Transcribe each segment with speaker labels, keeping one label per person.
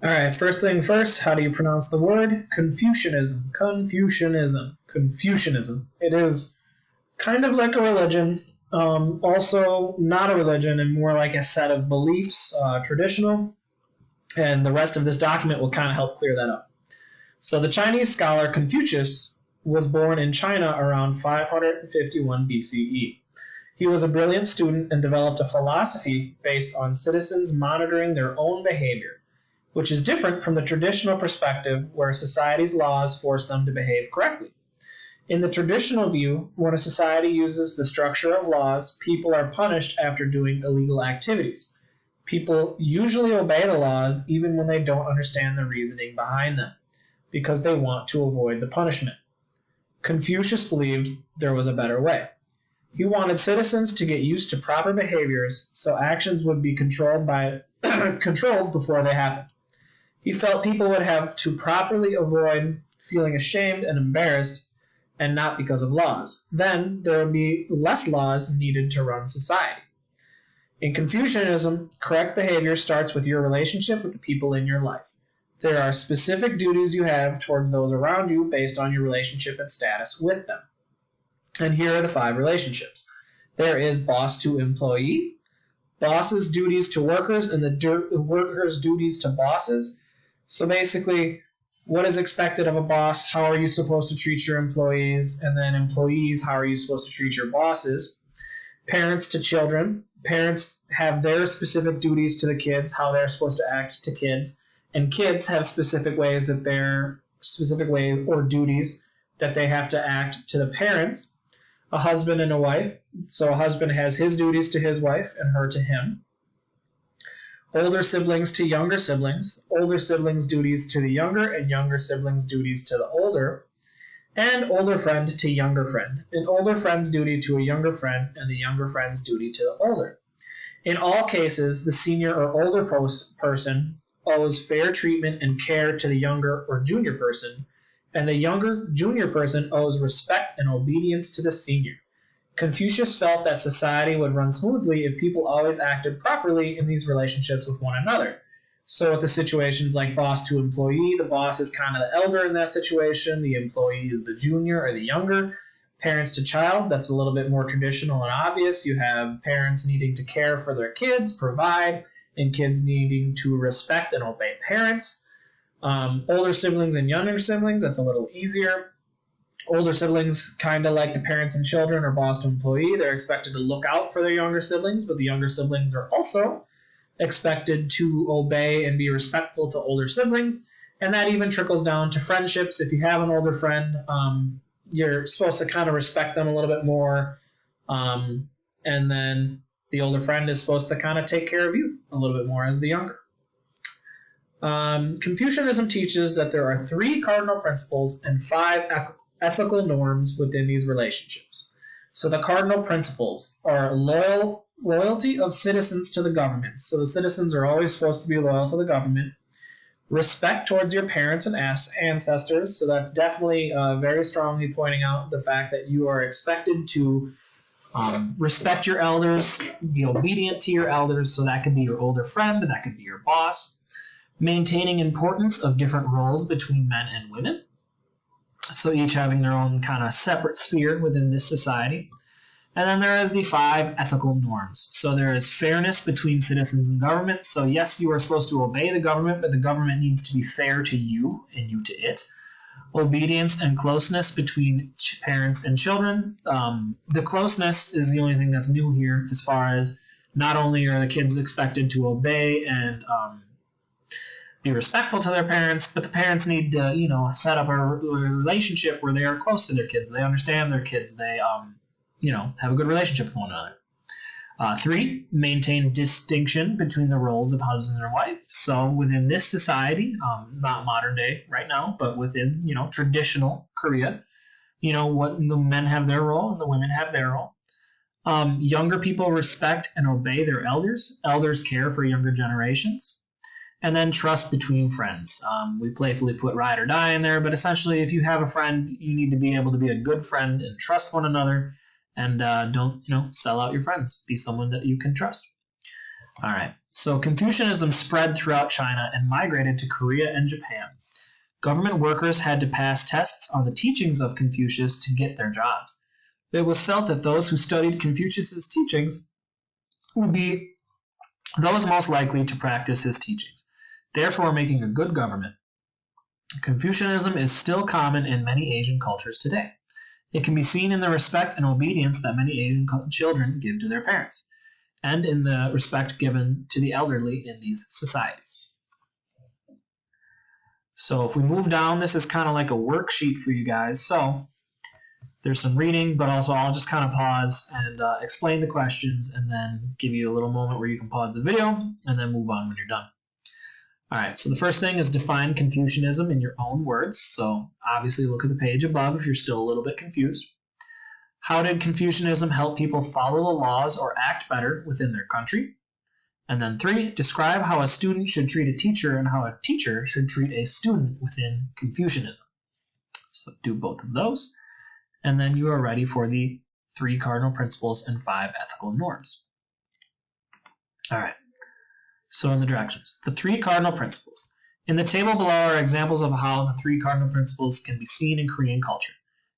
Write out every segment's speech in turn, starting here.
Speaker 1: All right, first thing first, how do you pronounce the word? Confucianism. Confucianism. Confucianism. It is kind of like a religion, also not a religion and more like a set of beliefs, traditional, and the rest of this document will kind of help clear that up. So the Chinese scholar Confucius was born in China around 551 BCE. He was a brilliant student and developed a philosophy based on citizens monitoring their own behavior, which is different from the traditional perspective where society's laws force them to behave correctly. In the traditional view, when a society uses the structure of laws, people are punished after doing illegal activities. People usually obey the laws even when they don't understand the reasoning behind them, because they want to avoid the punishment. Confucius believed there was a better way. He wanted citizens to get used to proper behaviors so actions would be controlled before they happened. He felt people would have to properly avoid feeling ashamed and embarrassed, and not because of laws. Then there would be less laws needed to run society. In Confucianism, correct behavior starts with your relationship with the people in your life. There are specific duties you have towards those around you based on your relationship and status with them. And here are the 5 relationships. There is boss to employee, boss's duties to workers, and the workers' duties to bosses. So basically, what is expected of a boss? How are you supposed to treat your employees? And then employees, how are you supposed to treat your bosses? Parents to children. Parents have their specific duties to the kids, how they're supposed to act to kids. And kids have specific ways or duties that they have to act to the parents. A husband and a wife. So a husband has his duties to his wife and her to him. Older siblings to younger siblings, older siblings' duties to the younger, and younger siblings' duties to the older, and older friend to younger friend, an older friend's duty to a younger friend, and the younger friend's duty to the older. In all cases, the senior or older person owes fair treatment and care to the younger or junior person, and the younger junior person owes respect and obedience to the senior. Confucius felt that society would run smoothly if people always acted properly in these relationships with one another. So with the situations like boss to employee, the boss is kind of the elder in that situation, the employee is the junior or the younger. Parents to child, that's a little bit more traditional and obvious. You have parents needing to care for their kids, provide, and kids needing to respect and obey parents. Older siblings and younger siblings, that's a little easier. Older siblings, kind of like the parents and children or boss to employee, they're expected to look out for their younger siblings, but the younger siblings are also expected to obey and be respectful to older siblings. And that even trickles down to friendships. If you have an older friend, you're supposed to kind of respect them a little bit more. And then the older friend is supposed to kind of take care of you a little bit more as the younger. Confucianism teaches that there are 3 cardinal principles and 5 ethical norms within these relationships. So the cardinal principles are loyalty of citizens to the government. So the citizens are always supposed to be loyal to the government. Respect towards your parents and ancestors. So that's definitely very strongly pointing out the fact that you are expected to respect your elders, be obedient to your elders. So that could be your older friend, that could be your boss. Maintaining importance of different roles between men and women. So each having their own kind of separate sphere within this society. And then there is the 5 ethical norms. So there is fairness between citizens and government. So yes, you are supposed to obey the government, but the government needs to be fair to you and you to it. Obedience and closeness between parents and children. The closeness is the only thing that's new here, as far as not only are the kids expected to obey and be respectful to their parents, but the parents need to, set up a relationship where they are close to their kids. They understand their kids. They, have a good relationship with one another. 3, maintain distinction between the roles of husband and wife. So within this society, not modern day right now, but within, traditional Korea, what the men have their role and the women have their role. Younger people respect and obey their elders. Elders care for younger generations. And then trust between friends. We playfully put ride or die in there, but essentially if you have a friend, you need to be able to be a good friend and trust one another, and don't, sell out your friends. Be someone that you can trust. All right. So Confucianism spread throughout China and migrated to Korea and Japan. Government workers had to pass tests on the teachings of Confucius to get their jobs. It was felt that those who studied Confucius's teachings would be those most likely to practice his teachings, therefore making a good government. Confucianism is still common in many Asian cultures today. It can be seen in the respect and obedience that many Asian children give to their parents, and in the respect given to the elderly in these societies. So if we move down, this is kind of like a worksheet for you guys. So there's some reading, but also I'll just kind of pause and explain the questions and then give you a little moment where you can pause the video and then move on when you're done. All right, so the first thing is define Confucianism in your own words. So obviously look at the page above if you're still a little bit confused. How did Confucianism help people follow the laws or act better within their country? And then 3, describe how a student should treat a teacher and how a teacher should treat a student within Confucianism. So do both of those. And then you are ready for the 3 cardinal principles and 5 ethical norms. All right. So in the directions, the 3 cardinal principles. In the table below are examples of how the 3 cardinal principles can be seen in Korean culture.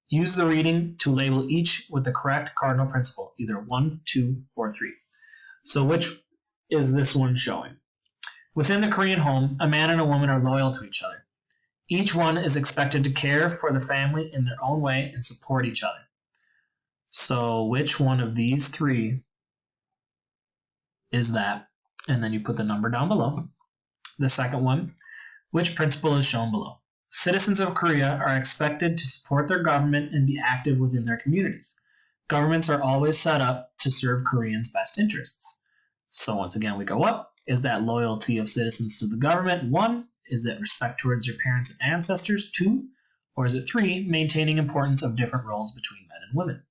Speaker 1: Use the reading to label each with the correct cardinal principle, either 1, 2, or 3. So which is this one showing? Within the Korean home, a man and a woman are loyal to each other. Each one is expected to care for the family in their own way and support each other. So which one of these 3 is that? And then you put the number down below. The second one, which principle is shown below? Citizens of Korea are expected to support their government and be active within their communities. Governments are always set up to serve Koreans' best interests. So once again, we go up. Is that loyalty of citizens to the government? 1. Is it respect towards your parents and ancestors? 2. Or is it 3, maintaining importance of different roles between men and women?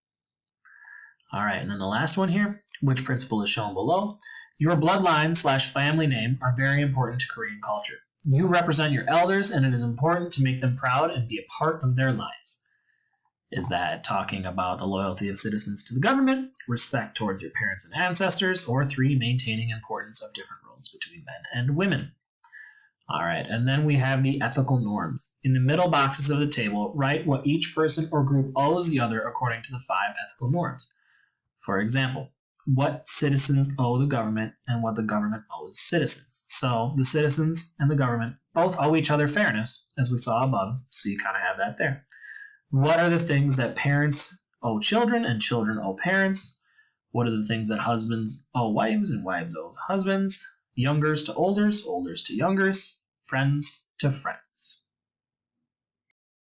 Speaker 1: All right, and then the last one here, which principle is shown below? Your bloodline/family name are very important to Korean culture. You represent your elders, and it is important to make them proud and be a part of their lives. Is that talking about the loyalty of citizens to the government, respect towards your parents and ancestors, or 3, maintaining importance of different roles between men and women? All right, and then we have the ethical norms. In the middle boxes of the table, write what each person or group owes the other according to the 5 ethical norms. For example, what citizens owe the government and what the government owes citizens. So the citizens and the government both owe each other fairness, as we saw above, so you kind of have that there. What are the things that parents owe children and children owe parents? What are the things that husbands owe wives and wives owe husbands? Youngers to olders, olders to youngers, friends to friends.